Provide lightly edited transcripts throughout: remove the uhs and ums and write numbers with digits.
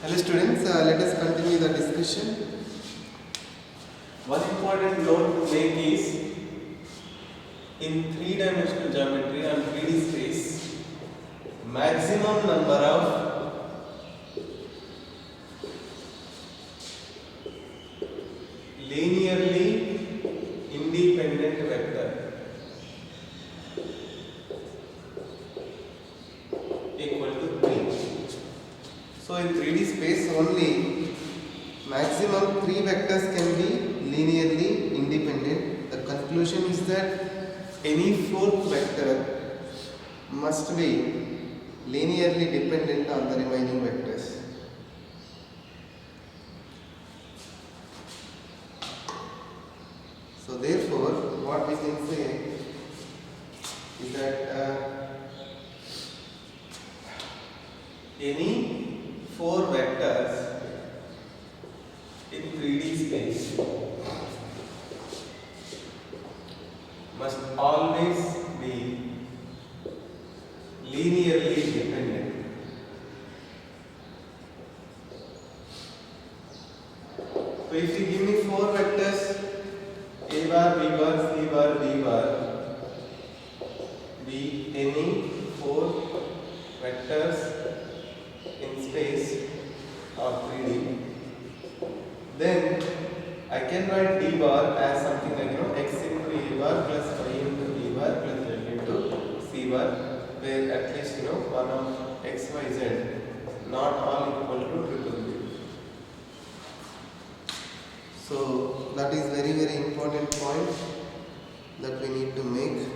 Hello students, let us continue the discussion. One important note to make is in three-dimensional geometry and 3D space, maximum number of linearly independent vector equal to 3. So in 3D space only maximum 3 vectors can be linearly independent. The conclusion is that any fourth vector must be linearly dependent on the remaining vectors. So therefore what we can say is that any four vectors in 3D space must always be linearly dependent. So if you give me four vectors A bar, B bar, C bar, D bar, be any four vectors in space of 3D, then I can write D bar as something like x into A bar plus y into B bar plus z into C bar, where at least one of x, y, z not all equal to triple B. So that is very important point that we need to make.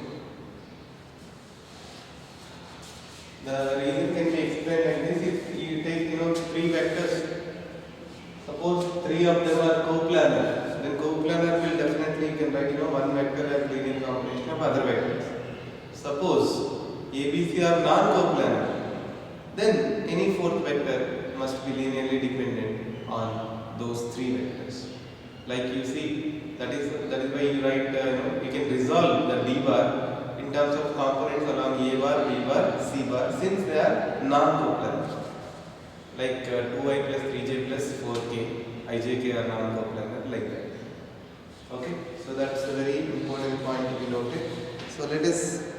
The reason can be explained like this: if you take three vectors, suppose three of them are coplanar, then coplanar will definitely you can write one vector as linear combination of other vectors. Suppose ABC are non-coplanar, then any fourth vector must be linearly dependent on those three vectors. Like you see, that is why you write you can resolve the D bar in terms of components along A bar, B bar, C bar, since they are non-coplanar. Like 2i plus 3j plus 4k, ijk are non-coplanar, like that. Okay, So that's a very important point to be noted. So let us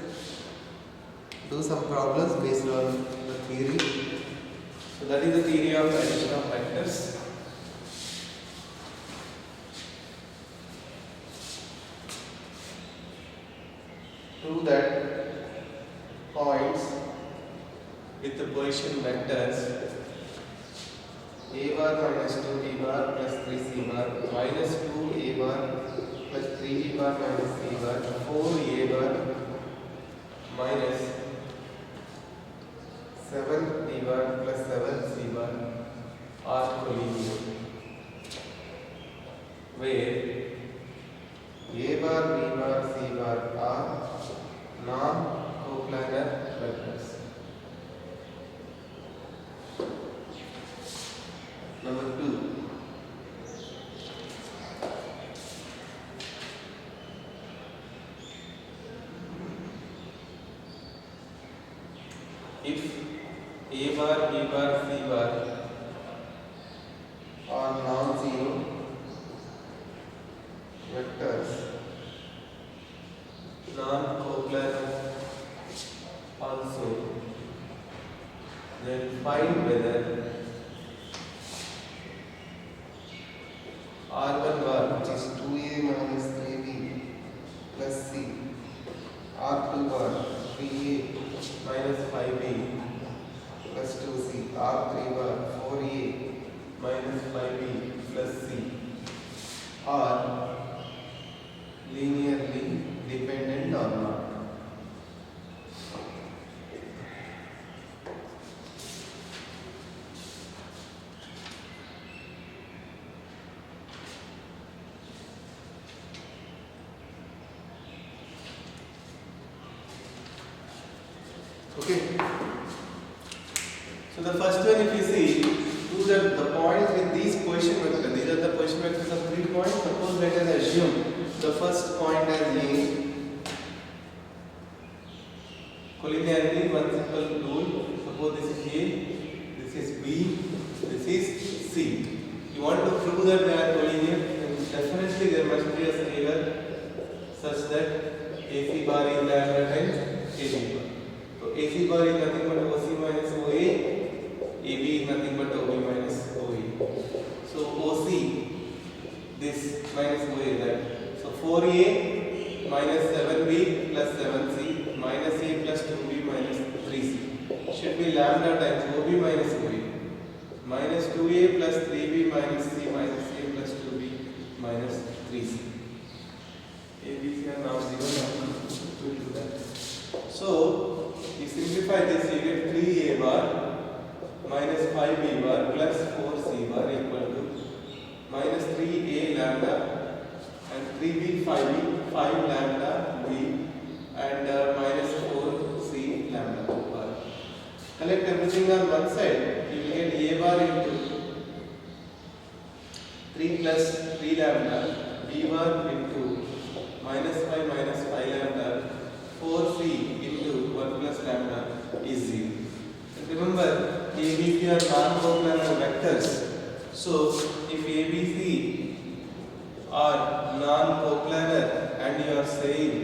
do some problems based on the theory. so that is the theory of addition of vectors. Prove that points With the position vectors A bar minus 2B bar plus 3C bar minus 2A bar plus 3B bar minus C bar 4a bar minus 7B bar plus 7C bar are collinear, where A bar, B bar, C bar are non-coplanar vectors. Number 2. if a bar, b bar, c bar Are non-zero vectors. non-coplanar also, then find whether R1 bar, which is 2A minus 3B plus C. R2 bar, 3A minus 5b plus 2C. R3 bar, 4A minus 5b plus c are linearly dependent or not. Okay. So the first one, if you see, prove that the points with these position vectors, these are the position vectors of 3 points. Suppose let us assume the first point as A. Collinearity, one simple rule. Suppose this is A, this is B, this is C. You want to prove that they are collinear, then definitely there must be a scalar such that AC bar is lambda times AB bar. So AC bar is nothing but OC minus OA, AB is nothing but OB minus OE. So OC, this minus OA, that. So 4A minus 7B plus 7C minus A plus 2B minus 3C should be lambda times OB minus OA minus 2A plus 3B minus C minus A plus 2B minus 3C. A, B, C are now 0 now. We'll do that. So, you simplify this, you get 3A bar minus 5B bar plus 4C bar equal to minus 3A lambda and 3B 5B 5 lambda B and minus 4C lambda bar. Collect everything on one side, you will get A bar into 3 plus 3 lambda, B bar into minus 5 lambda, 4C into 1 plus lambda is 0. And remember, A, B, C are non-coplanar vectors. So, if A, B, C are non-coplanar and you are saying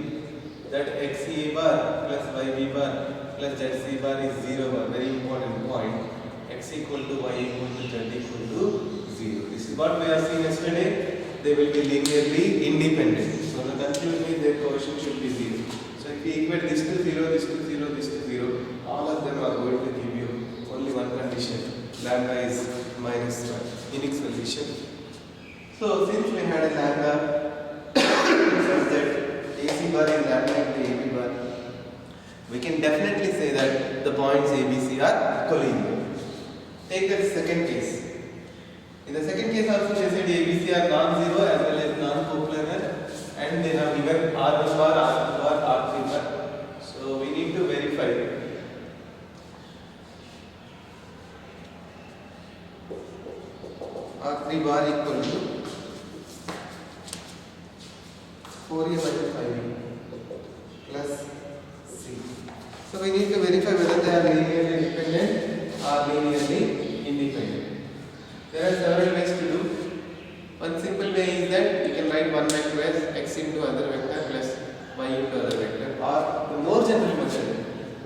that XC bar plus YB bar plus ZC bar is 0 bar, very important point. X equal to Y equal to Z equal to 0. This is what we have seen yesterday. They will be linearly independent. So the conclusion is their coefficient should be 0. So if you equate this to 0, this to 0, this to 0, all of them are going to give you only one condition. Lambda is minus 1. Unique solution. So since we had a lambda such that AC bar is lambda into AB bar, we can definitely say that the points ABC are collinear. Take the second case. In the second case also they said ABC are non-zero as well as non-coplanar and they have given R1 bar, R2 bar, R3 bar. So we need to verify. R3 bar equal to 4A minus 5B plus C. So we need to verify whether they are linearly dependent or linearly independent. There are several ways to do. One simple way is that you can write one vector as x into other vector plus y into other vector. Or the more general method,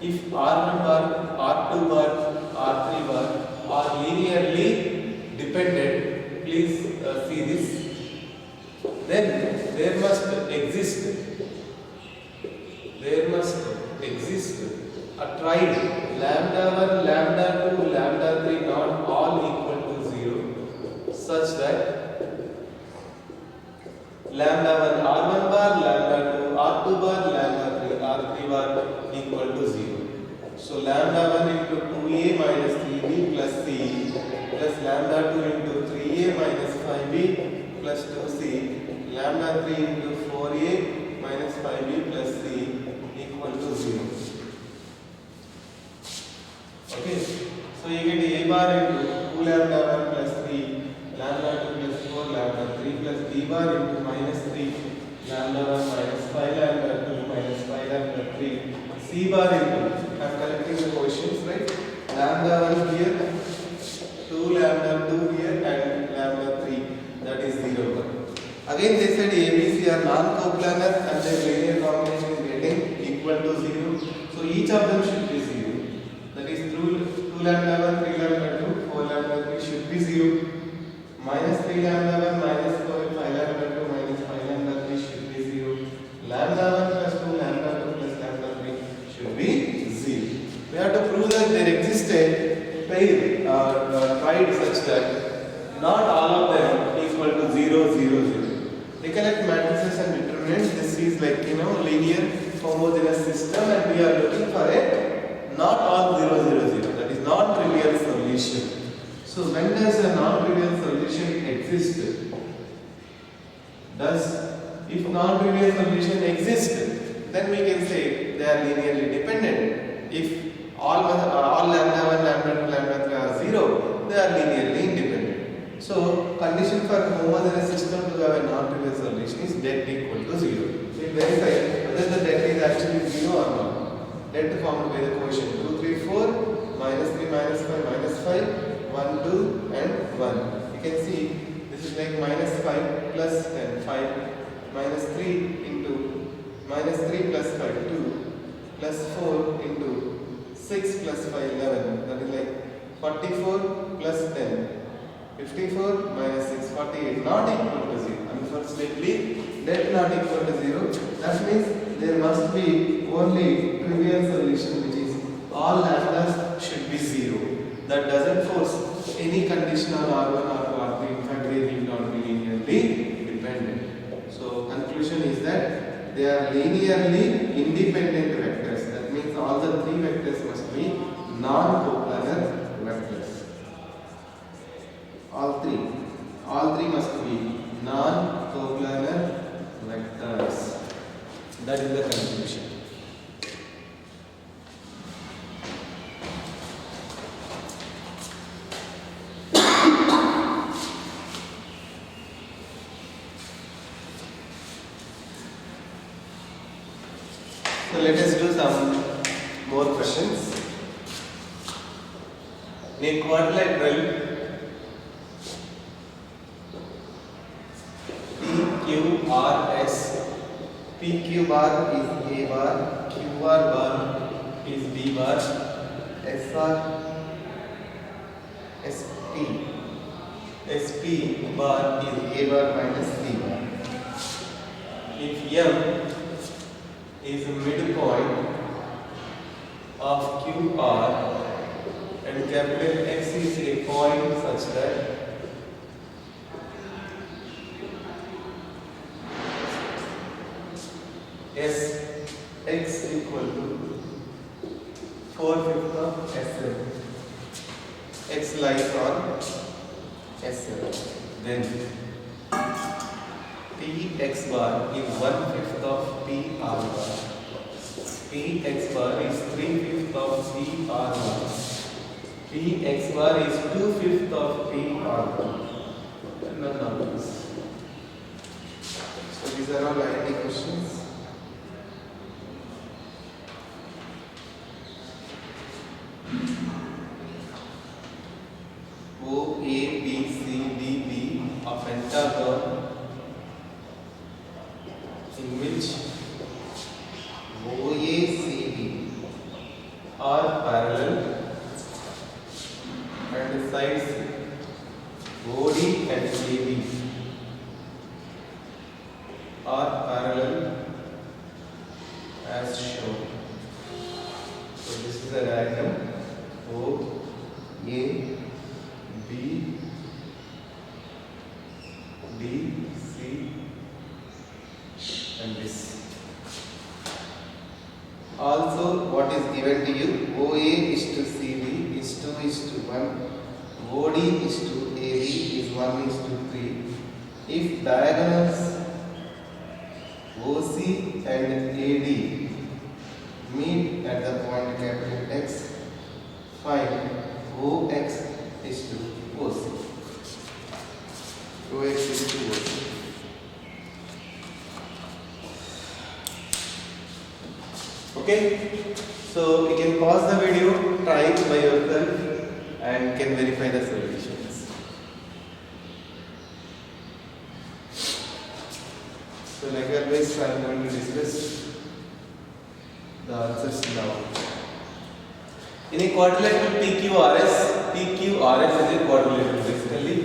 if R1 bar, R2 bar, R3 bar are linearly dependent, please see this. Then there must exist a triad lambda 1, lambda 2, lambda 3 not all equal to 0 such that lambda 1 R1 bar, lambda 2 R2 bar, lambda 3 R3 bar equal to 0. So lambda 1 into 2A minus 3B plus C plus lambda 2 into 3A minus 5B plus 2C lambda 3 into 4A minus 5B plus C equal to 0. Okay, so you get A bar into 2 lambda 1 plus 3 lambda 2 plus 4 lambda 3 plus B bar into minus 3 lambda 1 minus 5 lambda 2 minus 5 lambda 3 C bar into, I am collecting the coefficients, right? Lambda 1 here, 2 lambda 2 here and lambda 3, that is 0 bar. Again they said ABC are non-coplanar and their linear combination is getting equal to 0. So each of them should be 0. That is 2 lambda 1, 3 lambda 2, 4 lambda 3 should be 0. Minus 3 lambda 1, minus 4, 5 lambda 2, minus 5 lambda 3 should be 0. Lambda 1 plus 2 lambda 2 plus lambda 3 should be 0. We have to prove that there exists a pair triad such that not all of them equal to 0, 0, 0. Recollect matrices and determinants. This is like linear homogeneous system and we are looking for a not all 0, 0, 0. That is non-trivial solution. So when does a non-trivial solution exist? If non-trivial solution exists, then we can say they are linearly dependent. If all lambda 1, lambda 2, lambda 3 are 0, they are linearly independent. So condition for homogeneous system to have a non-trivial solution is det equal to 0. We verify whether the det is actually 0 or not. Det formed by the quotient 2, 3, 4 minus 3, minus 5, minus 5, 1, 2 and 1. You can see this is like minus 5 plus 10, 5, minus 3 into minus 3 plus 5, 2, plus 4 into 6 plus 5, 11. That is like 44 plus 10. 54 minus 6, 48, not equal to 0. Unfortunately, that not equal to 0. That means there must be only trivial solution, which is all lambdas should be 0. That doesn't force any condition on R1 or R3. In fact, they will not be linearly dependent. So, conclusion is that they are linearly independent vectors. That means all the three vectors must be non-coplanar vectors. All three must be non-coplanar vectors. That is the conclusion. So let us do some more questions. In a quadrilateral PQRS, PQ bar is A bar, QR bar is B bar, SR, SP bar is A bar minus B bar. If M is a midpoint of QR and capital X is a point such that X equal to 4/5 of SM. X lies on SM. Then Px bar is 1/5 of PR bar. Px bar is 3/5 of PR bar. Px bar is 2/5 of PR bar. And none of this. So these are all ID questions. O, A, B, C, D, B, a pentagon in which O, A, C, D are parallel and the sides OD and AB are parallel as shown. So this is a diagram. O, A, B, D, C and this. Also, what is given to you? OA is to CD is 2:1. OD is to AB is 1:3. If diagonals OC and AD meet at the point capital X, find OX is to OC. OX is to OC. Okay, so you can pause the video, try it by yourself, and can verify the solutions. So, like always, I am going to discuss the answers now. In a quadrilateral PQRS is a quadrilateral basically.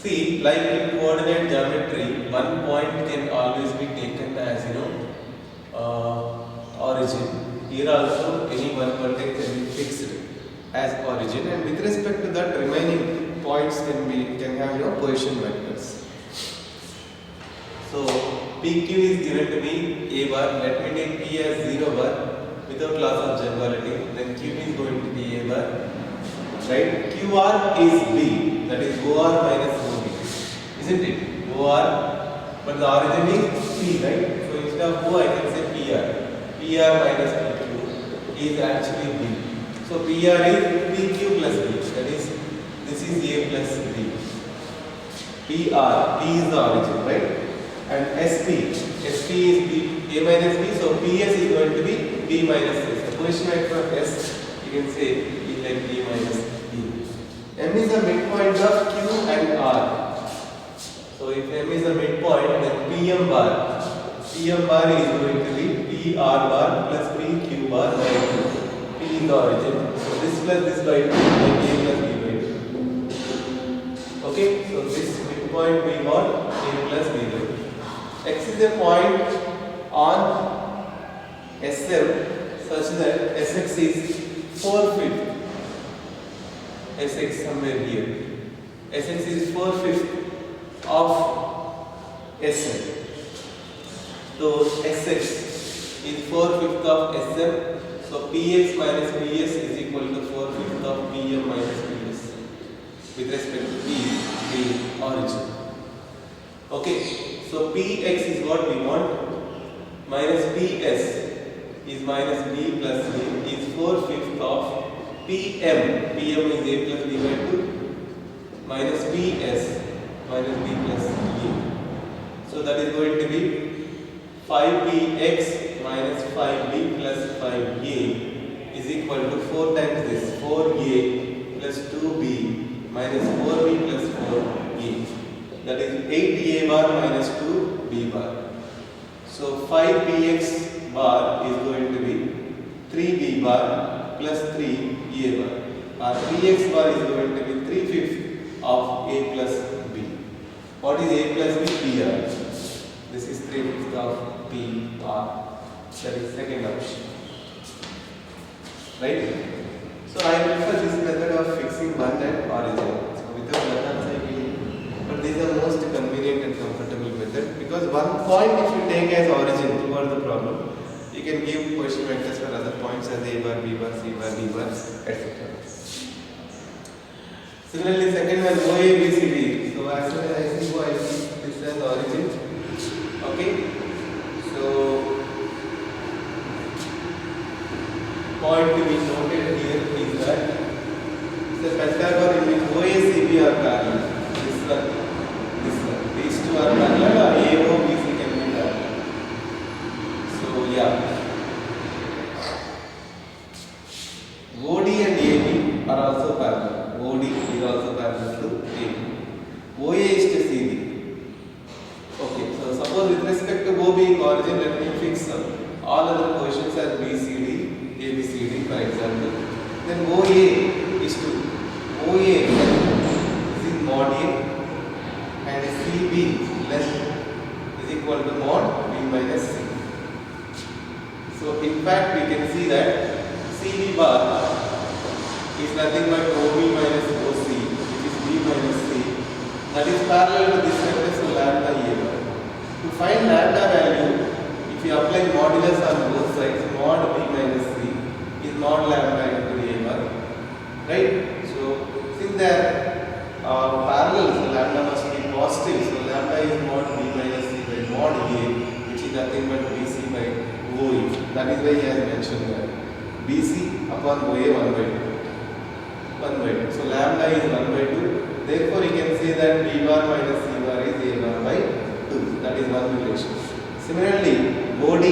See, like in coordinate geometry, one point can always be taken as origin. Here also, any one vertex can be fixed as origin, and with respect to that, remaining points can have position vectors. So PQ is given to me A bar. Let me take P as 0 bar without loss of generality. Then Q is going to be A bar. Right? QR is B. That is OR minus OB. Isn't it? OR. But the origin is P, right? So instead of O, I can say PR. PR minus PQ is actually B. So PR is PQ plus B. That is, this is A plus B. PR. P is the origin, right? And SP is B, A minus B, so PS is going to be B minus S. The position vector of S, you can say E like E minus E. M is the midpoint of Q and R. So if M is the midpoint, then PM bar is going to be PR bar plus PQ bar by 2. P is the origin. So this plus this by 2 like A plus B by 2. Okay, so this midpoint we got A plus B by 2. X is a point on SM such that Sx is 4/5. Sx somewhere here. Sx is 4/5 of Sm. So Sx is 4/5 of Sm. So Px minus Ps is equal to 4/5 of Pm minus Ps with respect to P, the origin. Okay. So Px is what we want. Minus Ps is minus B plus C is 4/5 of Pm. Pm is A plus B by 2 minus Ps minus B plus E. So that is going to be 5Px minus 5B plus 5A is equal to 4 times this 4A plus 2B minus 4B plus 4A. That is 8A bar minus 2B bar. So 5Px bar is going to be 3B bar plus 3A bar. Our Px bar is going to be 3/5 of A plus B. What is A plus B? PR. This is 3/5 of PR. That is second option. Right? So I prefer this method of fixing one at origin. So without methods I will. But this is the most convenient and comfortable method because one point if you take as origin toward the problem, you can give position vectors for other points as A bar, B bar, C bar, D bar, etc. Similarly, second one OA, B, C, D. So as soon as I see O, I see this as origin. Okay. So point to be noted here is that the pentagon in which OA, C, B are parallel. This one. These two are parallel or A, O, B, C can be parallel. So yeah. OD and AB are also parallel. OD is also parallel to AB. OA is to CD. Okay, so suppose with respect to O being origin, let me fix all other positions as BCD, ABCD for example. Then OA is to OA is in mod A and CB length is equal to mod B minus C. So in fact we can see that CB bar is nothing but OB minus OC, which is B minus C. That is parallel to this vector, so lambda A bar. To find lambda value, if you apply modulus on both sides, mod B minus C is mod lambda into A bar. Right? So since they are parallel, so lambda must be positive. So lambda is mod B minus C by mod A, which is nothing but BC by OE. That is why he has mentioned that. BC upon OA 1 by 2. 1 by 2. So lambda is 1 by 2. Therefore, you can say that B bar minus C bar is A bar by 2. That is one relation. Similarly, OD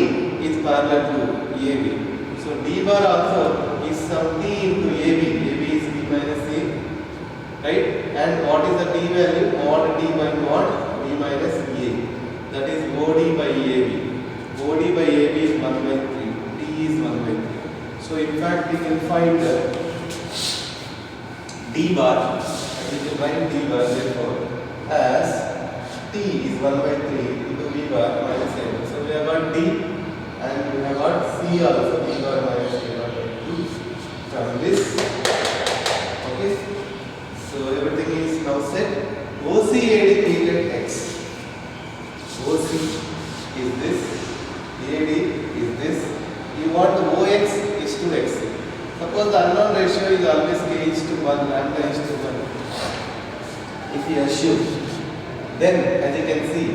is parallel to AB. So D bar also is some D into AB. AB is B minus A. Right? And what is the D value? Mod D by mod B minus A. That is OD by AB. OD by AB is 1 by 3. D is 1 by 3. So in fact we can find D bar, and we can write D bar therefore as T is 1 by 3 into B bar minus A. So we have got D and we have got C also, B bar minus A bar by 2 from this. Okay. So everything is now set. OCAD needed X. OC is this, AD is this. You want OX is to X. Suppose the unknown ratio is always K is to 1, lambda is to 1. If you assume, then as you can see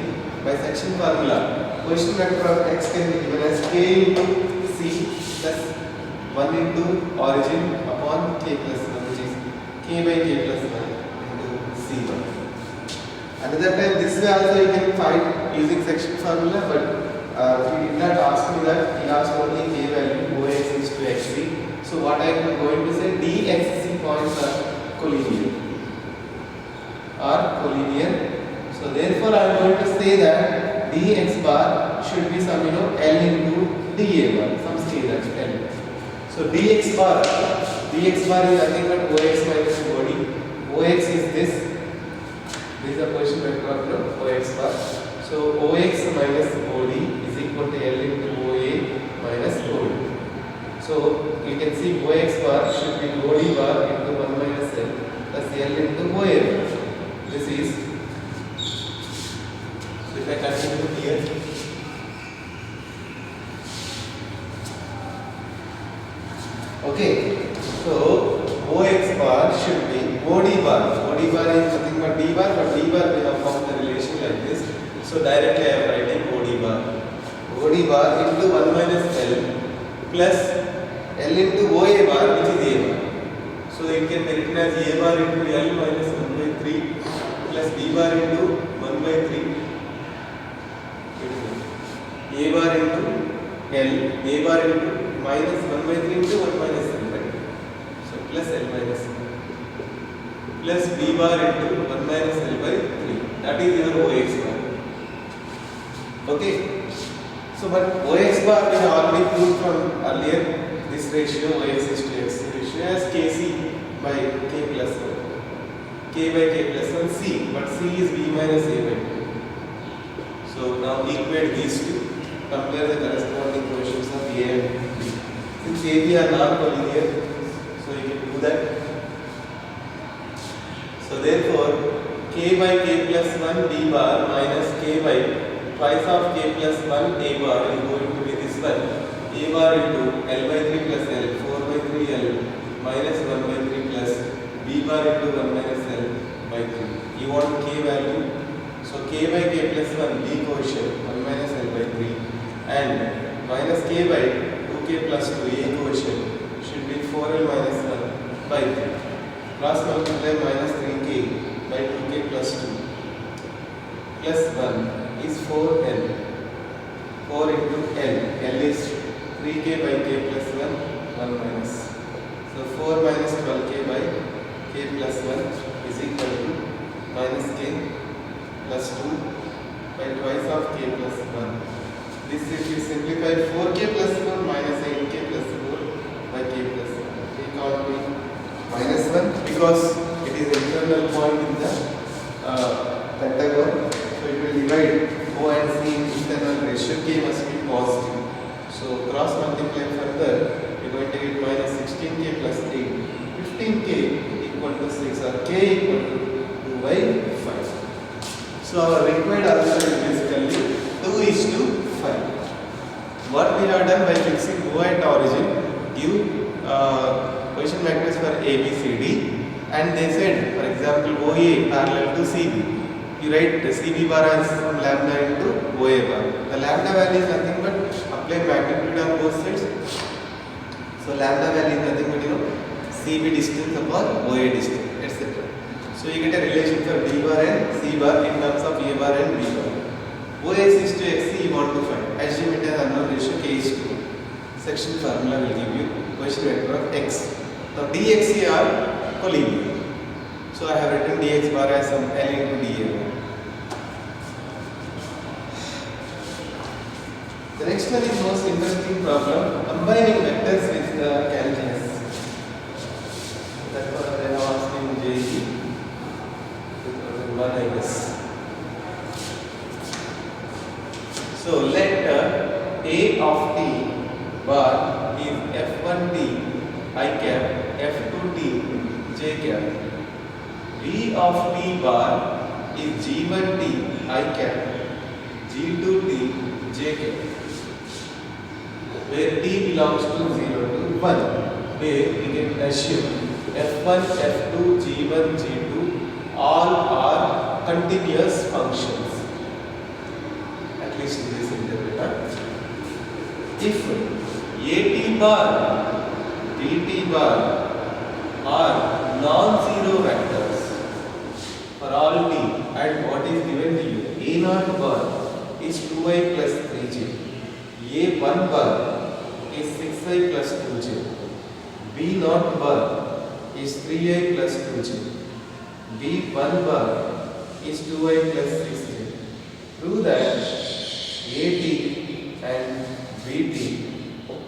by section formula, position vector of X can be given as K into C plus 1 into origin upon K plus 1, which is K by K plus 1 into C1. Another time this way also you can find using section formula, but he did not ask me that. He asked only K value OX is to XC. So what I am going to say, D and C points are collinear. So therefore I am going to say that dx bar should be some L into dA bar, some scalar L. So dx bar is nothing but Ox minus OD. Ox is this. This is a position vector of Ox bar. So Ox minus OD is equal to L into OA minus OD. So you can see Ox bar should be OD bar into 1 minus L plus L into OA bar. This is, so if I continue here, okay, so Ox bar should be OD bar. OD bar is nothing but D bar, but D bar we have found the relation like this. So directly I am writing OD bar. OD bar into 1 minus L plus L into OA bar, which is A bar. So it can be written as A bar into L minus 1 by 3 plus D bar into 1 by 3. A bar into L, A bar into minus 1 by 3 into 1 minus L, right? So plus L minus L plus B bar into 1 minus L by 3. That is your Ox bar. Okay. So but Ox bar we have already proved from earlier. This ratio Ox is to X ratio as Kc by K plus 1. K by K plus 1 C, but C is B minus A by 2. So now equate these two. Compare the corresponding coefficients of A and B. Since A B are non-collinear, so you can do that. So therefore, K by K plus 1 D bar minus K by twice of K plus 1 A bar is going to be this one. A bar into L by 3 plus L, 4 by 3 L minus 1 by 3 plus B bar into 1 minus L by 3. You want K value. So K by K plus 1 B coefficient 1 minus L by 3 and minus K by 2K plus 2 A coefficient should be 4L minus 1 by 3. Cross multiply minus 3K by 2K plus 2 plus 1 is 4L. 4 into L. L is 3K by K plus 1, 1 minus. So 4 minus 12K by K plus 1 is equal to minus K plus 2 by twice of K plus 1. This if you simplify 4K plus 4 minus 8K plus 4 by K plus 1. Take out the minus 1 because it is internal point in the pentagon. So it will divide O and C in internal ratio. K must be positive. So cross multiply further, you are going to get minus 16K plus 8. 15K equal to 6 or K equal to 2 by 5. So our required answer is basically 2 is to 5. What we have done by fixing O at origin, give position vectors for A, B, C, D, and they said, for example, OA parallel to CB. You write the CB bar as from lambda into OA bar. The lambda value is nothing but apply magnitude on both sides. So lambda value is nothing but CB distance upon OA distance, etc. So you get a relation for D bar and C bar in terms of A bar and B bar. Ox is to Xc you want to find. Assume it as unknown ratio K is to 1. Section formula will give you position vector of X. Now dxc are collinear. So I have written dx bar as some L into dA bar. The next one is most interesting problem, combining vectors with the calculus. That one they have asked in JEE 2001 I guess. So let A of t bar is f1t I cap, f2t j cap. B of t bar is g1t I cap, g2t j cap. Where t belongs to 0 to 1, where we can assume f1, f2, g1, g2 all are continuous functions. At least in this interpreter. If at bar, dt bar are non-zero vectors for all t, and what is given to you, a0 bar is 2i plus 3j, a1 bar is 6i plus 2j, B naught bar is 3i plus 2j. B1 bar is 2i plus 6j. Prove that AT and BT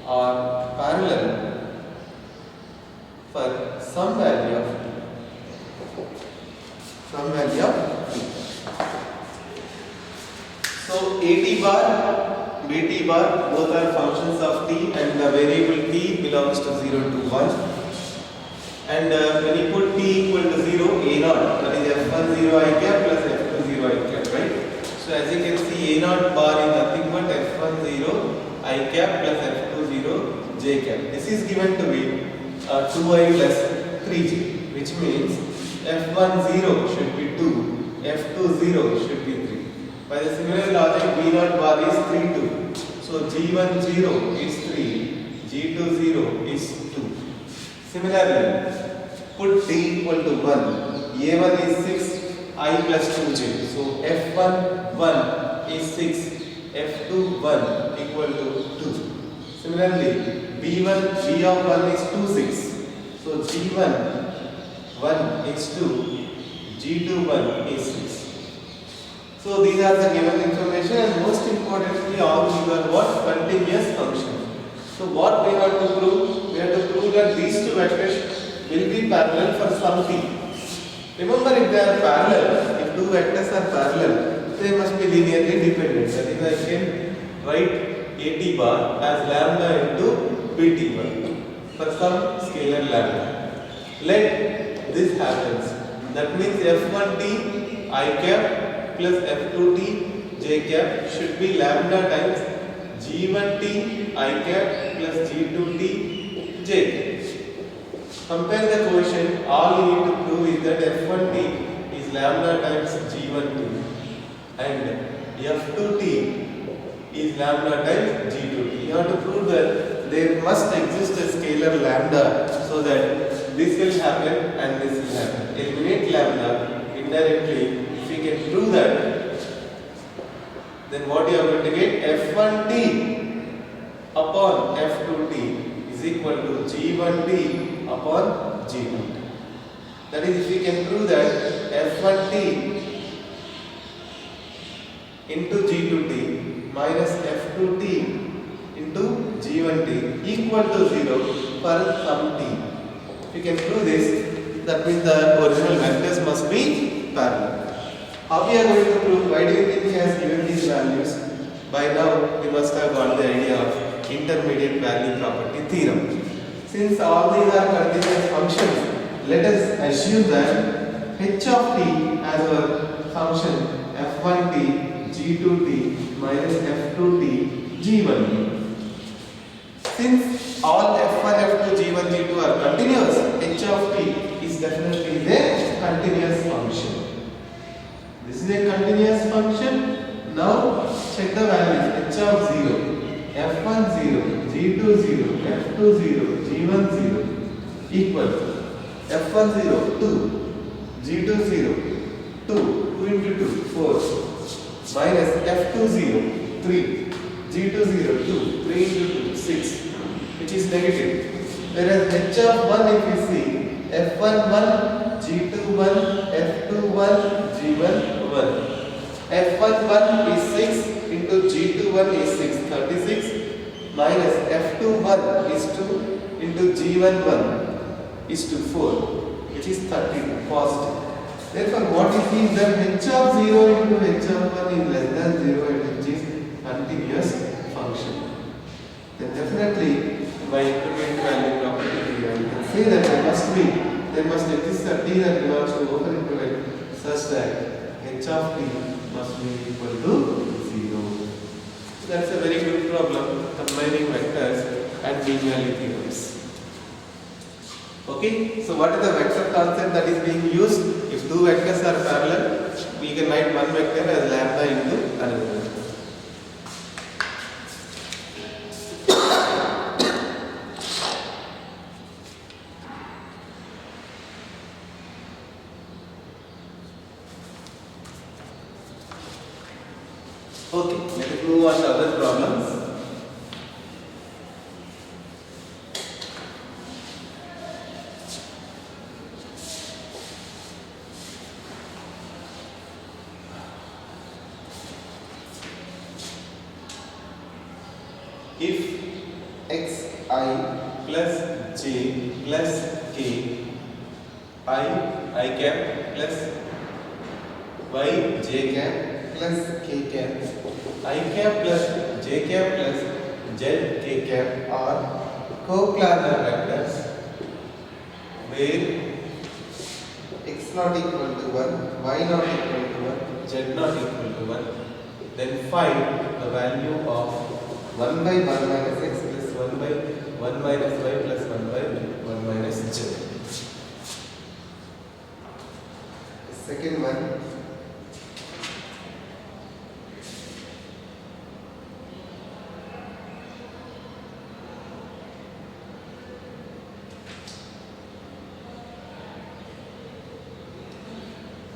are parallel for some value of t. Some value of t. So AT bar, BT bar, both are functions of t, and the variable t belongs to 0 to 1. And when you put t equal to 0, A naught, that is F1 0 I cap plus F2 0 I cap, right? So as you can see, A naught bar is nothing but F1 0 I cap plus F2 0 J cap. This is given to be 2i plus 3j, which means F1 0 should be 2, F2 0 should be 3. By the similar logic, B naught bar is 3 2. So G1 0 is 3, G2 0 is 2. Similarly, put t equal to 1. A1 is 6, I plus 2j. So F1 1 is 6, F2 1 equal to 2. Similarly, B1 B of 1 is 2 6. So G1 1 is 2, G2 1 is 6. So these are the given information, and most importantly, all these are what? Continuous functions. So what we have to prove? We have to prove that these two vectors will be parallel for some t. Remember, if they are parallel, if two vectors are parallel, they must be linearly dependent. That is, I can write AT bar as lambda into BT bar for some scalar lambda. Let this happens. That means F1t I cap plus F2t j cap should be lambda times G1t I cap plus G2t j cap. Compare the quotient. All you need to prove is that F1t is lambda times G1t and F2t is lambda times G2t. You have to prove that there must exist a scalar lambda so that this will happen and this will happen. Eliminate lambda indirectly. If we can prove that, then what you are going to get? F1t upon F2t is equal to G1t upon G2t. That is, if we can prove that F1t into G2t minus F2t into G1t equal to 0 for some t. If we can prove this, that means the original vectors must be parallel. How we are going to prove? Why do you think he has given these values? By now, we must have got the idea of intermediate value property theorem. Since all these are continuous functions, let us assume that h of t as our function f1t, g2t minus f2t, g1t. Since all f1, f2, g1, g2 are continuous, h of t is definitely a continuous function. This is a continuous function. Now check the values. H of 0, f1 0, g2 0, f2 0, g1 0 equal f1 0 2, g2 0 2 into 2 4 minus f2 0 3, g2 0 2 3 into 2 6, which is negative. Whereas h of 1, if you see, f1 1, g2 1, f2 1, g1 1. f1 1 is 6 into g2 1 is 6, 36 minus f2 1 is 2 into g1 1 is 2, 4, which is 32 positive. Therefore, what it means that h of 0 into h of 1 is less than 0 and which is continuous function. Then definitely by intermediate value property theorem, you can say that there must exist a t that belongs to open interval such that h of t must be equal to 0. So that's a very good problem, combining vectors and mean value theorems. Okay, so what is the vector concept that is being used? If two vectors are parallel, we can write one vector as lambda into another vector. Okay, let us move on to other problems. if xi plus j plus k I cap plus y j cap plus k cap I cap plus j cap plus z k cap are coplanar vectors where x not equal to 1, y not equal to 1, z not equal to 1, then find the value of 1 by 1 minus x plus 1 by 1 minus y plus 1 by 1 minus z. second one.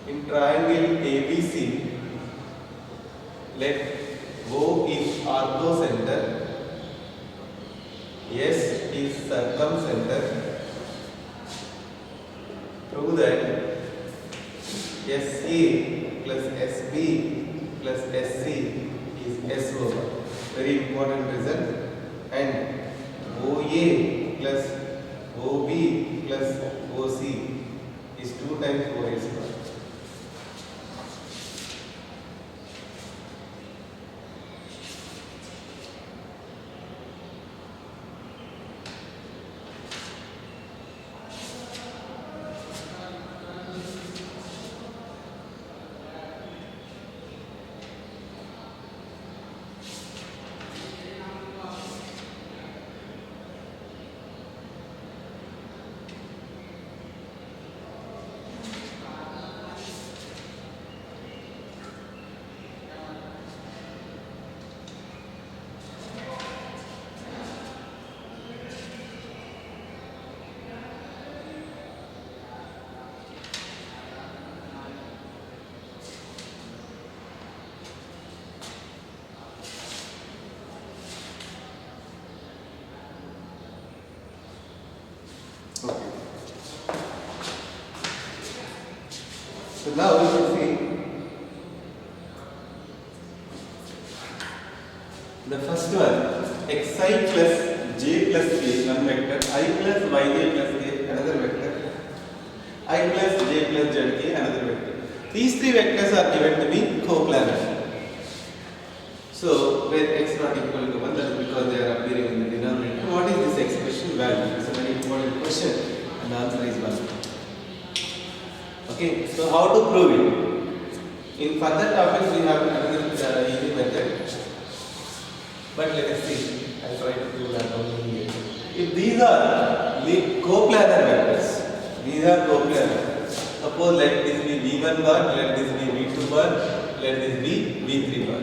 In triangle ABC, let O is orthocenter, S is circumcenter. Prove that SA plus SB plus SC is SO. Very important result. And OA plus OB plus OC is 2 times 4A square. So now we can see the first one, xi plus j plus k, one vector, I plus yj plus k, another vector, I plus j plus zk, another vector. These three vectors are given to be coplanar. So when x not equal to 1, that is because they are appearing in the denominator. What is this expression value? It's a very important question and the answer is 1. Okay, so how to prove it? In further topics we have another easy method, but let us see. I'll try to prove that only here. If these are coplanar vectors, these are coplanar. Suppose let this be v1 bar, let this be v2 bar, let this be v3 bar.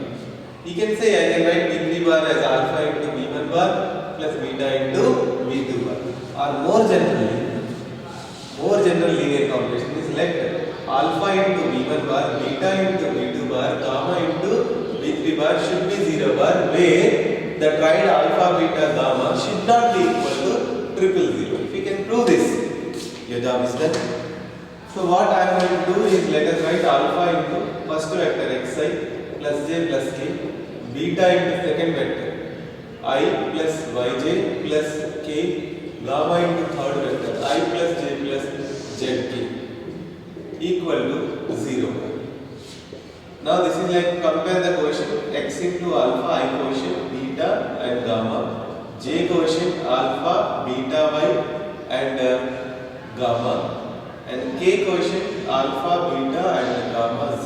You can say I can write v3 bar as alpha into v1 bar plus beta into v2 bar. Or more general linear combination is let alpha into v1 bar, beta into v2 bar, gamma into v3 bar should be 0 bar, where the triad alpha, beta, gamma should not be equal to triple 0. If you can prove this, your job is done. So what I am going to do is let us write alpha into first vector xi plus j plus k, beta into second vector I plus yj plus k, gamma into third vector I plus j plus zk equal to 0. Now this is like compare the quotient x into alpha, I quotient beta and gamma, j quotient alpha, beta y and gamma, and k quotient alpha, beta and gamma z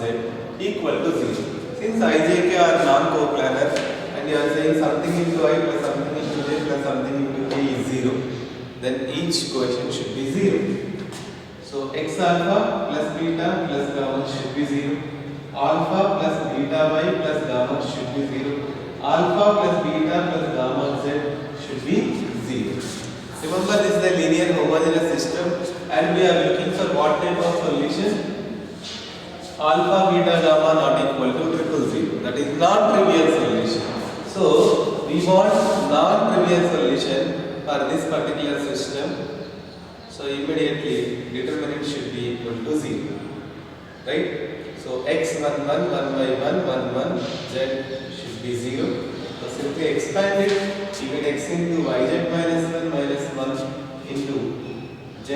equal to 0. Since I, j, k are non-coplanar and you are saying something into I plus something into j plus something into k is 0, then each quotient should be 0. So x alpha plus beta plus gamma should be 0. Alpha plus beta y plus gamma should be 0. Alpha plus beta plus gamma z should be 0. Remember, this is a linear homogeneous system and we are looking for what type of solution? Alpha, beta, gamma not equal to triple 0. That is non-trivial solution. So we want non-trivial solution for this particular system. So immediately determinant should be equal to 0. Right? So x11, 1 by 1, 1, 1, z should be 0. So simply expand it, you get x into yz minus 1 into z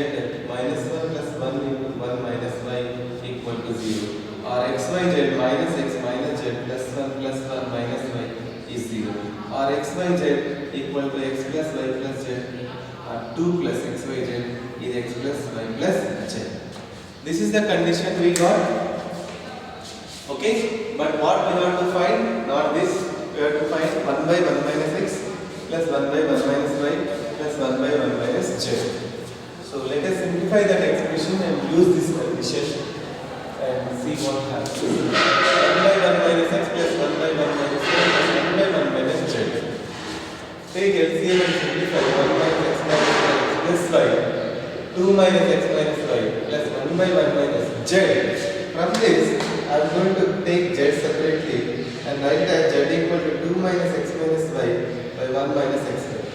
minus 1 plus 1 into 1 minus y equal to 0. Or xyz minus x minus z plus 1 plus 1 minus y is 0. Or xyz equal to x plus y plus z, or 2 plus xyz is x plus y plus z. This is the condition we got. Okay, but what we have to find? Not this. We have to find 1 by 1 minus x plus 1 by 1 minus y plus 1 by 1 minus z. So let us simplify that expression and use this condition and see what happens. 1 by 1 minus x plus 1 by 1 minus y plus 1 by 1 minus z. Take LCM and simplify 1 minus x minus y plus y. 2 minus x minus y plus 1 by 1 minus z. From this, I am going to take z separately and write that z equal to 2 minus x minus y by 1 minus x y.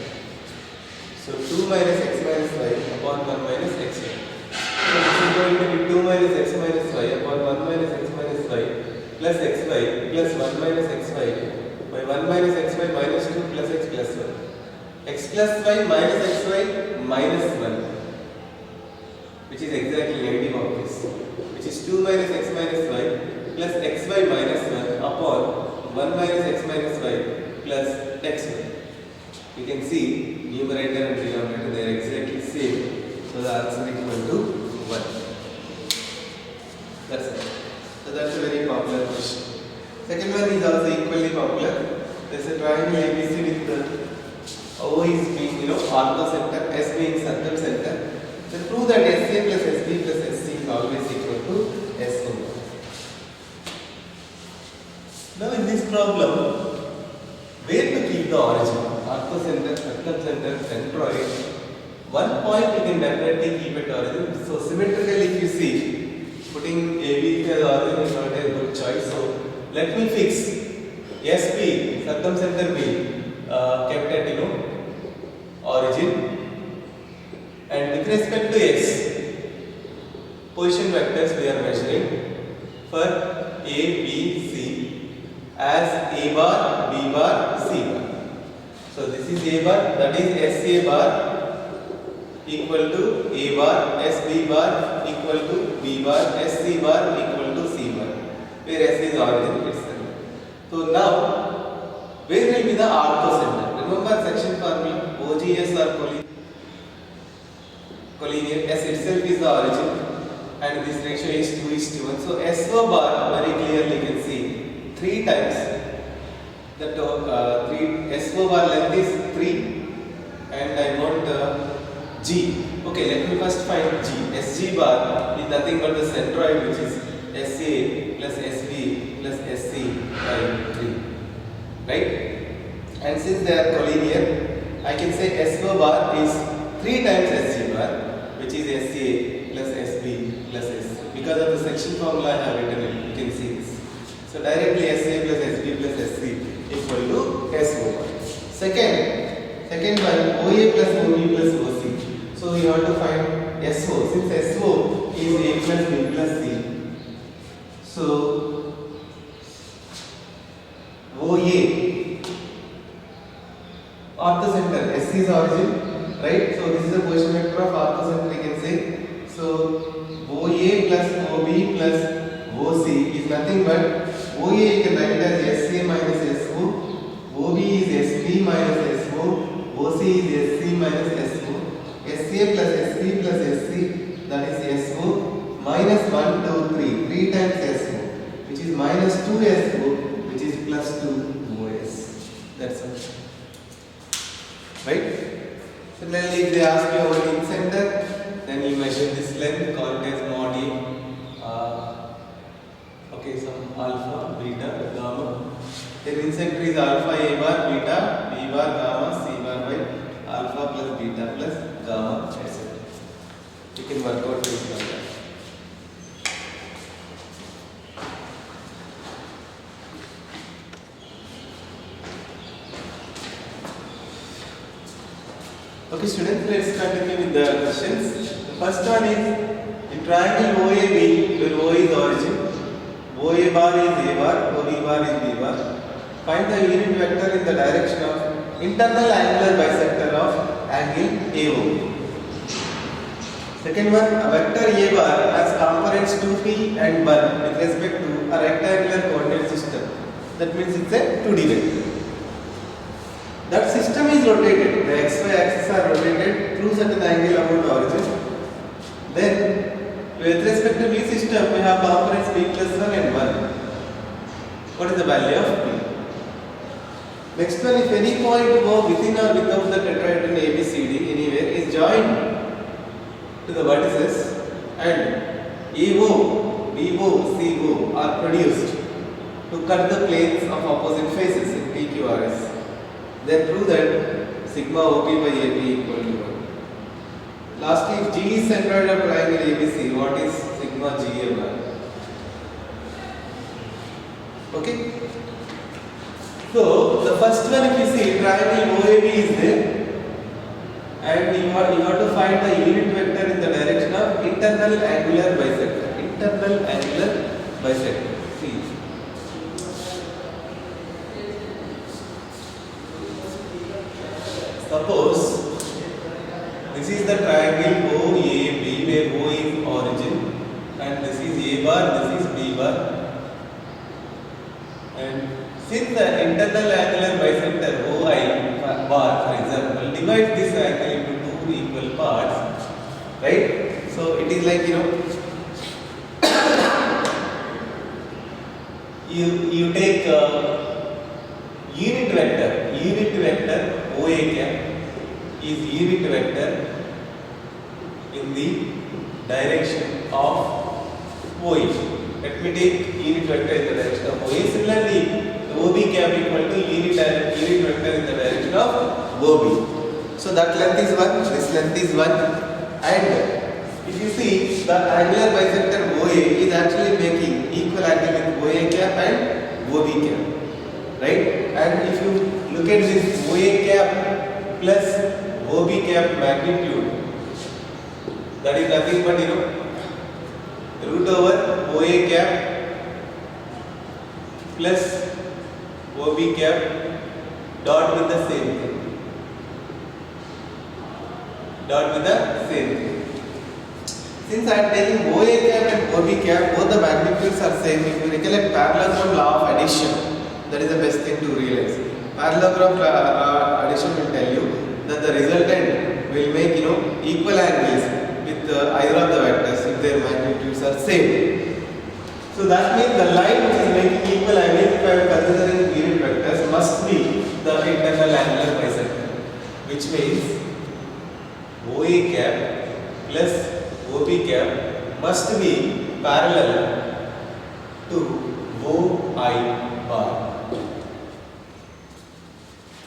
So 2 minus x minus y upon 1 minus x y. So this is going to be 2 minus x minus y upon 1 minus x minus y plus x y plus 1 minus x y by 1 minus x y minus 2 plus x plus 1. X plus y minus x y minus 1, which is exactly negative of this, which is 2 minus x minus y plus xy minus 1 upon 1 minus x minus y plus xy. You can see numerator and denominator, they are exactly same, so the answer equal to 1. That's it. So that's a very popular question. Second one is also equally popular. There's a triangle ABC with the O is being orthocenter, S being circumcenter. So prove that SA plus SB plus SC is always equal to SO. Now in this problem, where to keep the origin? Orthocenter, circumcenter, centroid. One point you can definitely keep at origin. So symmetrically, if you see, putting AB as origin is not a good choice. So let me fix SB, circumcenter B, kept at origin. And with respect to x, position vectors we are measuring for A, B, C as A bar, B bar, C bar. So this is A bar, that is SA bar equal to A bar, SB bar equal to B bar, SC bar equal to C bar, where S is origin itself. So now, where will be the orthocenter? Remember section formula, OGS or collinear, S itself is the origin and this ratio is 2:1. So SO bar very clearly you can see 3 times. That SO bar length is 3 and I want G. Okay, let me first find G. SG bar is nothing but the centroid, which is SA plus SB plus SC by 3. Right? And since they are collinear, I can say SO bar is 3 times SG bar, which is SCA plus SB plus SC. Because of the section formula I have written it, you can see this. So directly SCA plus SB plus SC equal to SO bar. Second one, OA plus OB plus OC. So you have to find SO. Since SO is A plus B plus C, so OA, orthocenter, SC is origin, right? So this is the position vector of orthocenter, you can say. So OA plus OB plus OC is nothing but OA you can write it as SCA minus SO, OB is SB minus SO, OC is SC minus SO, SCA plus SB plus SC, that is SO minus 1, 2, 3 times SO, which is minus 2 SO, which is plus 2 OS. That's all. Right? Similarly, if they ask you about in center, then you measure this length, called as mod A. Okay, some alpha, beta, gamma. Then in center is alpha A bar, beta, B bar, gamma, C bar by alpha plus beta plus gamma, etc. You can work out this like that. Okay students, let's continue with the questions. The first one is in triangle OAB, where O is origin, OA bar is A bar, OB bar is B bar. Find the unit vector in the direction of internal angular bisector of angle AO. Second one, a vector A bar has components 2p and 1 with respect to a rectangular coordinate system. That means it's a 2D vector. That system is rotated. The xy axis are rotated through certain angle about origin. Then, with respect to V system, we have components p plus 1 and 1. What is the value of p? Next one, if any point O within or without the tetrahedron ABCD anywhere is joined to the vertices and AO, BO, CO are produced to cut the planes of opposite faces in PQRS, then prove that sigma OP by AP equal to 1. Lastly, if G is centroid of triangle ABC, what is sigma GA? Okay? So, the first one, if you see, triangle OAB is there, and you have to find the unit vector in the direction of internal angular bisector. Internal angular bisector. See. Suppose this is the triangle OAB where O is origin and this is A bar, this is B bar. And since the internal angular bisector OI bar, for example, divide this angle into two equal parts, right? So it is like, you take unit vector OA cap is unit vector in the direction of OA. Let me take unit vector in the direction of OA. Similarly, OB cap equal to unit vector in the direction of OB. So that length is 1, this length is 1, and if you see the angular bisector OA is actually making equal angle with OA cap and OB cap, right? And if you look at this OA cap plus OB cap magnitude, that is nothing but root over OA cap plus OB cap dot with the same thing. Since I am taking OA cap and OB cap, both the magnitudes are same. If you recollect parallelogram law of addition, that is the best thing to realize. Parallelogram addition will tell you that the resultant will make equal angles with either of the vectors if their magnitudes are same. So that means the line which is making equal angles, if I am considering unit vectors, must be the internal angular bisector, which means OA cap plus OB cap must be parallel to OI bar.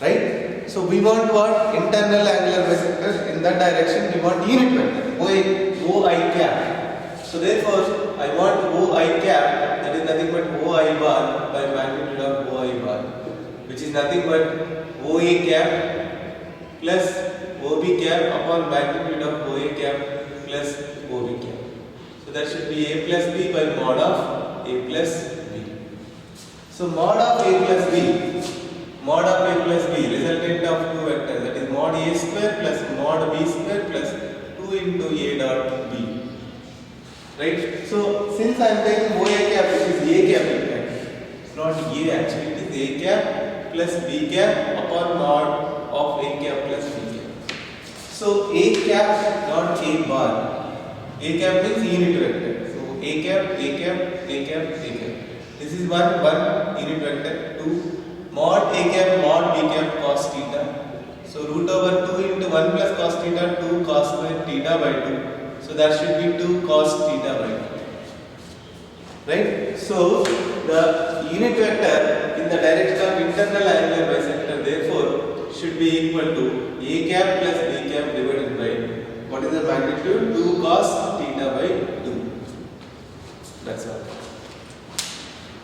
Right? So we want what? Internal angular bisector. In that direction we want unit vector OI cap. So therefore I want OI cap, that is nothing but OI bar by magnitude of OI bar, which is nothing but OA cap plus OB cap upon magnitude of OA cap plus OB cap. So that should be A plus B by mod of A plus B. So mod of A plus B, resultant of two vectors, that is mod A square plus mod B square plus 2 into A dot B. Right? So since I am taking OA cap, which is A cap, it's not A actually, it is A cap plus B cap upon mod of A cap plus B cap. So A cap not A bar. A cap means unit vector. So A cap, A cap, A cap, A cap. This is one unit vector. 2 mod A cap mod B cap cos theta. So root over 2 into 1 plus cos theta, 2 cos square theta by 2. So that should be 2 cos theta by 2. Right? So the unit vector in the direction of internal angular bisector therefore should be equal to A cap plus B cap divided by, what is the magnitude? 2 cos theta by 2. That's all.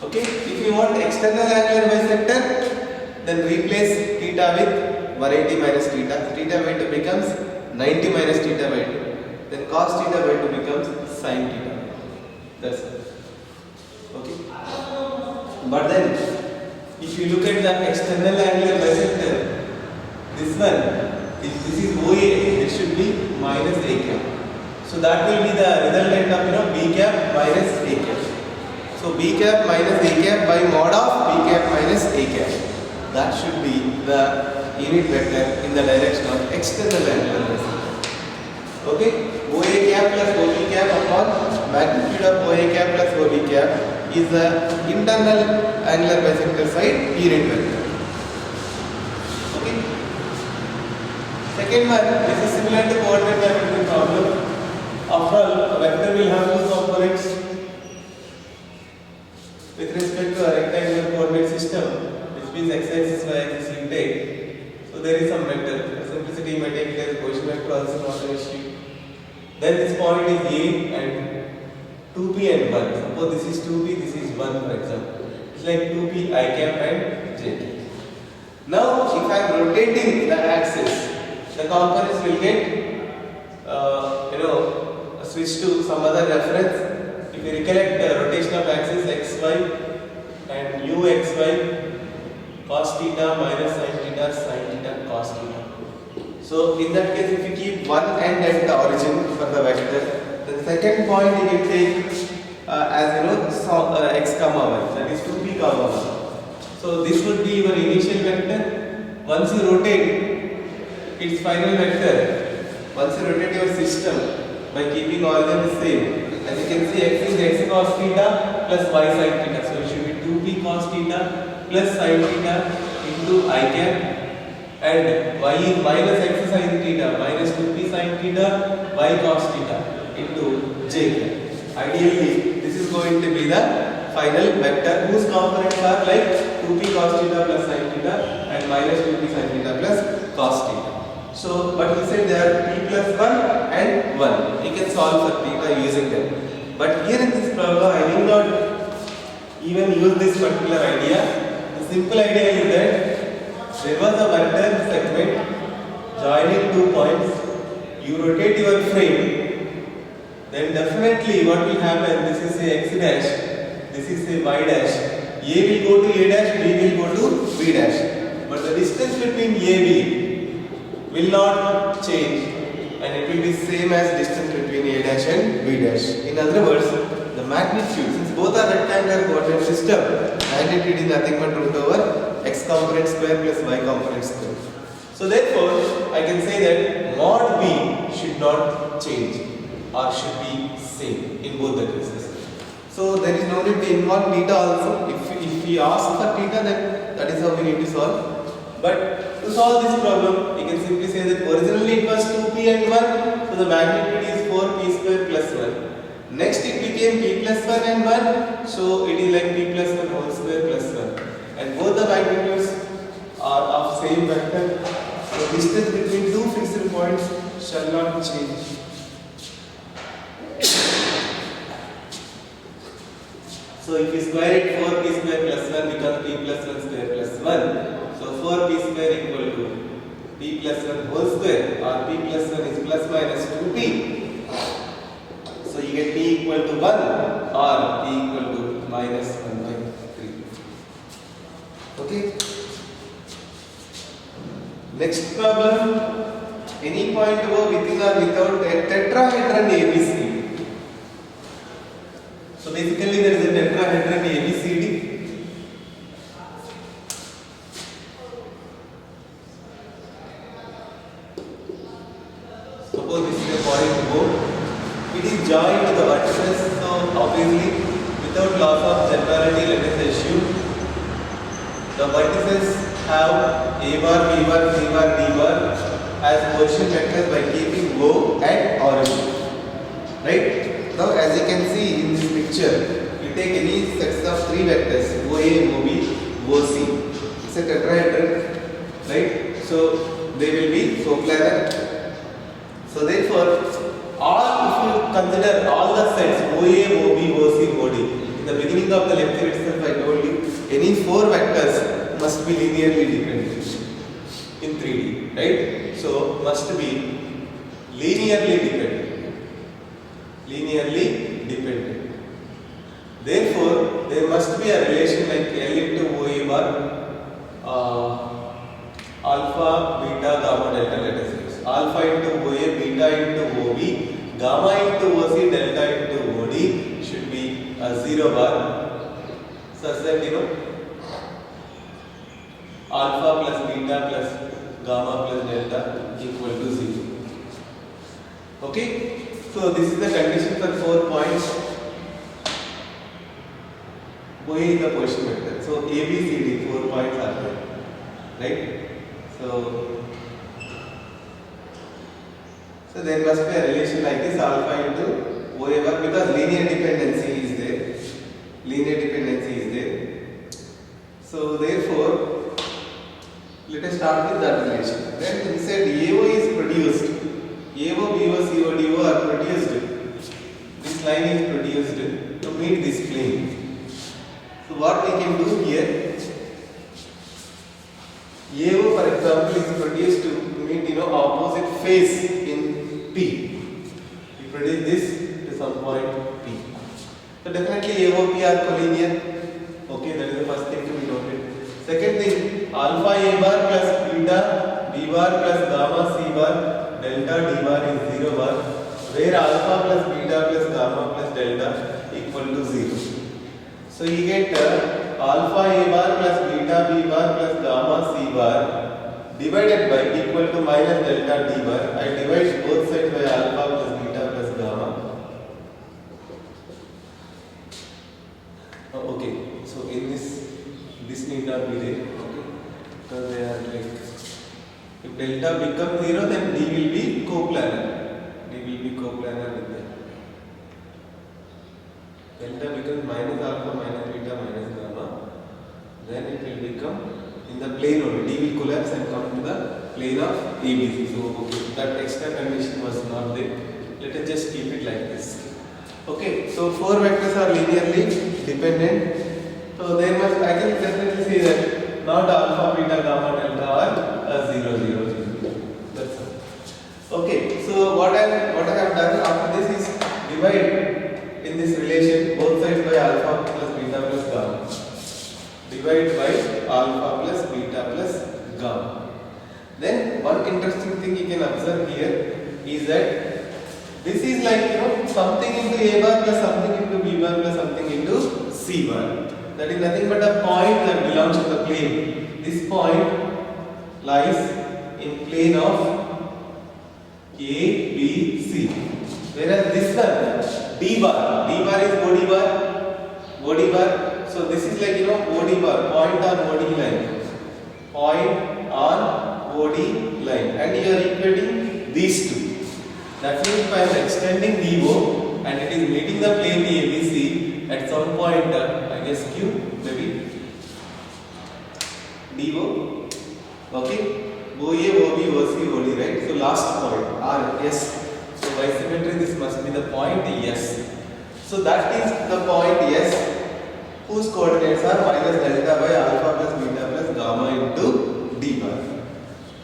Okay? If you want external angular bisector, then replace theta with 180 minus theta. Theta by 2 becomes 90 minus theta by 2. Then cos theta by 2 becomes sin theta. That's it. Okay. But then if you look at the external angular bisector, this one, if this is OA, it should be minus A cap. So that will be the resultant of B cap minus A cap. So B cap minus A cap by mod of B cap minus A cap. That should be the unit vector in the direction of external angular bisector. Okay, OA cap plus OB cap upon magnitude of OA cap plus OB cap is the internal angular bisector side unit vector. Okay. Second one, this is similar to coordinate mapping problem. After all, a vector will have two components. With respect to a rectangular coordinate system, which means x-axis, y-axis you take. So there is some vector. For simplicity, you may take it as a position vector, also not an issue. Then this point is A and 2p and 1. Suppose this is 2p, this is 1 for example. It's like 2p I cap and j cap. Now if I am rotating the axis, the components will get switch to some other reference. If you recollect the rotation of axis xy and uxy cos theta minus sin theta cos theta. So in that case, if you keep one end at the origin for the vector, the second point you can take as x comma y, that is 2p comma 1. So this would be your initial vector. Once you rotate its final vector, once you rotate your system by keeping origin the same, as you can see, x is x cos theta plus y sin theta. So it should be 2p cos theta plus sin theta into I cap, and y is minus x sin theta minus 2p sin theta y cos theta into j cap. Ideally, this is going to be the final vector whose components are like 2p cos theta plus sin theta and minus 2p sin theta plus cos theta. So, but he said there are p plus 1 and 1. You can solve for theta using them. But here in this problem, I need not even use this particular idea. The simple idea is that there was a vector segment joining 2 points. You rotate your frame, then definitely what will happen, this is say x dash, this is say y dash, A will go to A dash, B will go to B dash. But the distance between A, B will not change, and it will be same as distance between A dash and B dash. In other words, the magnitude, since both are rectangular coordinate system, magnitude is nothing but root over x component square plus y component square. So therefore, I can say that mod B should not change or should be same in both the cases. So there is no need to involve theta also. If we ask for theta, then that is how we need to solve. But to solve this problem, you can simply say that originally it was 2p and 1, so the magnitude is 4p square plus 1. Next it became p plus 1 and 1, so it is like p plus 1 whole square plus 1. And both the magnitudes are of same vector. The distance between two fixed points shall not change. So if you square it, 4p square plus 1 becomes p plus 1 square plus 1. So 4p square equal to p plus 1 whole square, or p plus 1 is plus minus 2p. So you get p equal to 1 or p equal to minus 1 by 3. Okay. Next problem. Any point above, within or without a tetrahedron ABCD. So basically there is a tetrahedron ABCD. Suppose this is a point O. It is joined to the vertices, so obviously without loss of generality, let us assume the vertices have A bar, B bar, C bar, D bar as position vectors by keeping O at origin. Right? Now as you can see in this picture, you take any sets of three vectors OA, OB, OC. It's a tetrahedron, right? So they will be coplanar. So therefore, if you consider all the sets OA, OB, OC, OD, in the beginning of the lecture itself I told you, any four vectors must be linearly dependent in 3D, right? So must be linearly dependent. Linearly dependent. Therefore, there must be a relation like L into OA bar, alpha, beta, gamma, delta, let us use. Alpha into OA, beta into OB, gamma into OC, delta into OD should be a 0 bar, such that alpha plus beta plus gamma plus delta equal to 0. Okay, so this is the condition for 4 points. OA is the position vector. So A, B, C, D 4 points are there, right? So there must be a relation like this, alpha into OA bar, because linear dependency is there. Linear dependency is there. So therefore, let us start with that relation. Then we said AO is produced. AO, BO, CO, DO are produced. This line is produced to meet this plane. So what we can do here, AO for example is produced to meet opposite phase in P. We produce this to some point P. So definitely AOP are collinear. Okay, that is the first thing to be noted. Second thing, alpha A bar plus beta B bar plus gamma C bar delta D bar is 0 bar, where alpha plus beta plus gamma plus delta equal to 0. So you get alpha A bar plus beta B bar plus gamma C bar divided by equal to minus delta D bar. I divide both sides by alpha plus beta plus gamma. Okay, so in this need not be there, okay, because they are like, if delta becomes 0 then D will be coplanar. D will be coplanar with that. Delta becomes minus alpha minus beta minus gamma, then it will become in the plane only. D will collapse and come to the plane of ABC. So okay, that extra condition was not there. Let us just keep it like this. Okay, so 4 vectors are linearly dependent. So there must, I can definitely say that not alpha, beta, gamma, delta are 0, 0, 0. That's all. Okay, so what I have done after this is divide in this relation both sides by alpha plus beta plus gamma. Divide by alpha plus beta plus gamma. Then one interesting thing you can observe here is that this is like something into A bar plus something into B bar plus something into C bar. That is nothing but a point that belongs to the plane. This point lies in plane of A, B, C. Whereas this one, D bar is body bar. So this is like body bar, point on body line. Point on body line. And you are equating these two. That means if I am extending DO and it is meeting the plane ABC at some point, I guess Q, maybe DO, okay, OA, OB, OC, OD, right? So last point, R, S. So by symmetry, this must be the point S. So that is the point S, whose coordinates are minus delta by alpha plus beta plus gamma into D bar.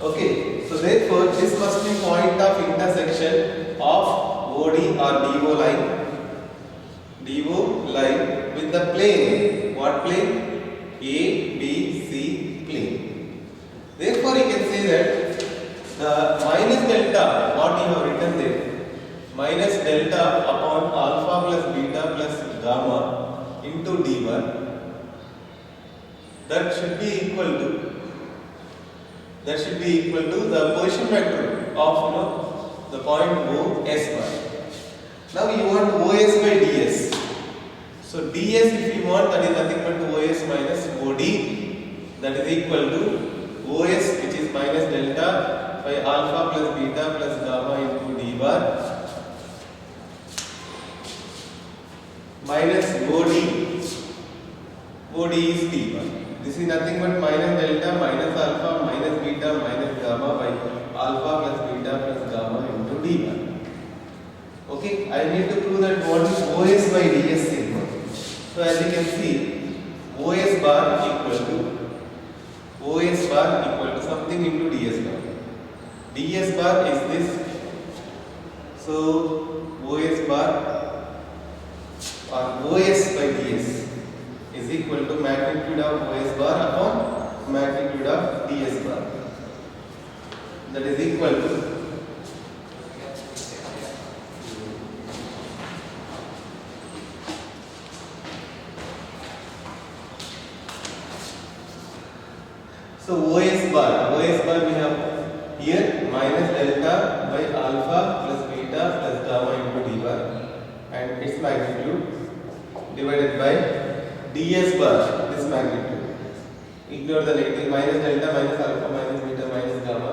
Okay, so therefore this must be point of intersection of OD or DO line with the plane. What plane? A, B, C plane. Therefore you can say that the minus delta, what you have written there, minus delta upon alpha plus beta plus gamma into D bar, that should be equal to the position vector of the point OS bar. Now you want OS by DS. So DS, if you want, that is nothing but OS minus OD, that is equal to OS, which is minus delta by alpha plus beta plus gamma into D bar minus OD. OD is D bar. This is nothing but minus delta minus alpha minus beta minus gamma by alpha plus beta plus gamma into D bar. Okay, I need to prove that what is OS by DS sigma. So as you can see, OS bar equal to something into DS bar. DS bar is this. So OS bar or OS by DS is equal to magnitude of OS bar upon So OS bar we have here minus delta by alpha plus beta plus gamma into d bar and its magnitude divided by ds bar, this magnitude. Ignore the negative, minus delta minus alpha minus beta minus gamma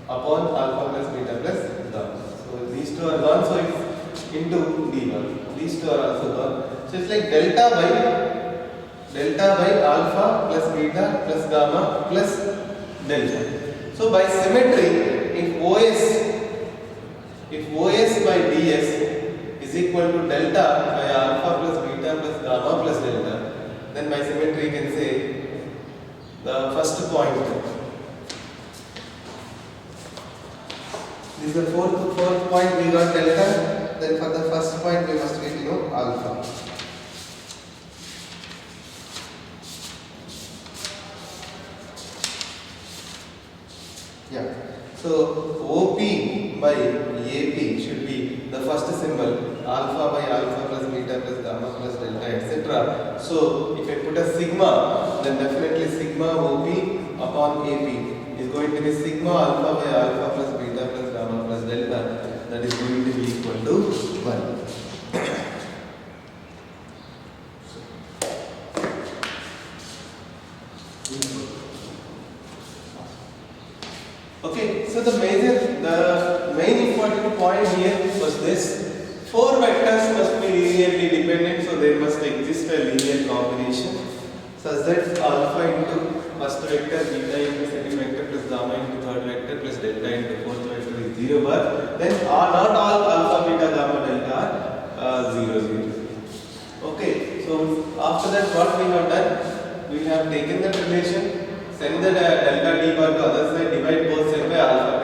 upon alpha plus beta plus gamma. So these two are gone, so it's into d bar. These two are also gone. So it's like delta by alpha plus beta plus gamma plus delta. So by symmetry, if OS by ds is equal to delta by alpha plus beta plus gamma plus delta, then by symmetry you can say the first point. This is the fourth point, we got delta. Then for the first point we must get alpha. Yeah. So OP by AP should be the first symbol, alpha by alpha plus beta plus gamma plus delta, etc. So if I put a sigma, then definitely sigma OP upon AP is going to be sigma alpha by alpha plus beta plus gamma plus delta. That is going to be equal to 1. Okay, so the main important point here was this: 4 vectors must be linearly dependent, so there must exist a linear combination such that alpha into first vector, beta into second vector plus gamma into third vector plus delta into fourth vector is 0 bar. Then not all alpha, beta, gamma, delta are 0, 0. Okay, so after that what we have done? We have taken that relation, send the delta d bar to other side, divide both sides by alpha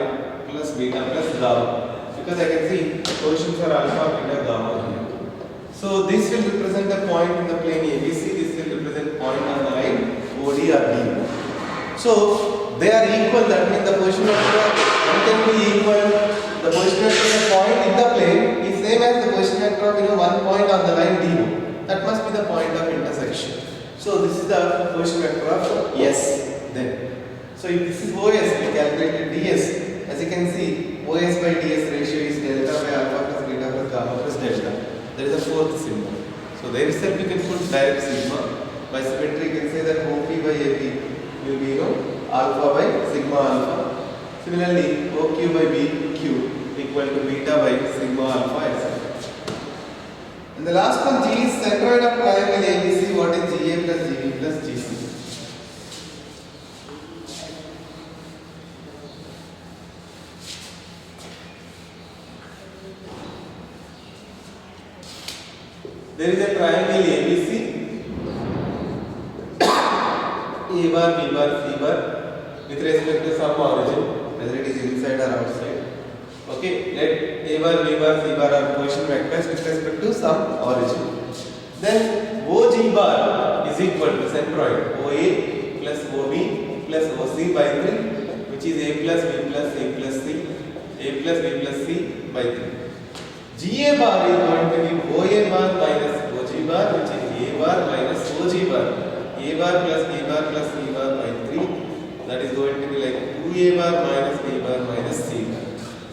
plus beta plus gamma, because I can see the positions are alpha, beta, gamma here. So this will represent the point in the plane ABC, this will represent point on the line OD or D. So they are equal, that means the position vector can be equal, the position vector of the point in the plane is same as the position vector of one point on the line DO. That must be the point of intersection. So this is the position vector of S then. So if this is OS, we calculated DS. As you can see, OS by DS ratio is delta by alpha plus beta plus gamma plus delta. That is the fourth symbol. So there itself you can put direct sigma. By symmetry you can say that OP by AP will be alpha by sigma alpha. Similarly, OQ by BQ equal to beta by sigma alpha, etc. And the last one, G is centroid of triangle ABC. What is GA plus GB plus GC? There is a triangle ABC, A bar, B bar, C bar, with respect to some origin, whether it is inside or outside. Okay, let A bar, B bar, C bar are position vectors with respect to some origin. Then OG bar is equal to centroid OA plus OB plus OC by 3, which is A plus B plus A plus C, A plus B plus C by 3. GA bar is going to be OA bar minus OG bar, which is A bar minus OG bar. A bar plus B bar plus C bar by 3. That is going to be like 2A bar minus B bar minus C bar.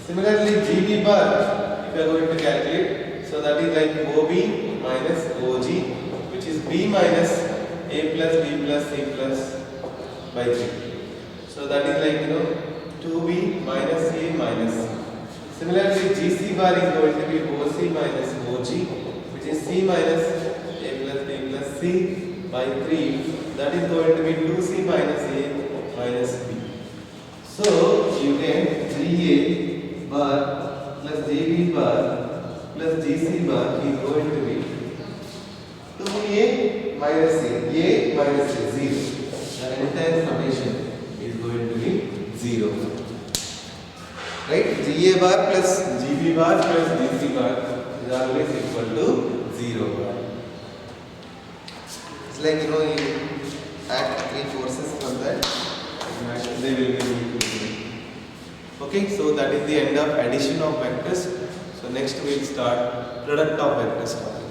Similarly, GB bar, if you are going to calculate, so that is like OB minus OG, which is B minus A plus B plus C plus by 3. So that is like 2B minus A minus C. Similarly, GC bar is going to be OC minus OG, which is C minus A plus B plus C by 3. That is going to be 2C minus A minus B. So you get GA bar plus GB bar plus GC bar is going to be 2A minus A minus A, 0. The entire summation is going to be 0. Right? GA bar plus GB bar plus GC bar is always equal to 0 bar. It's like you add 3 forces from that, they will be equal. Okay, so that is the end of addition of vectors. So next we will start product of vectors topic.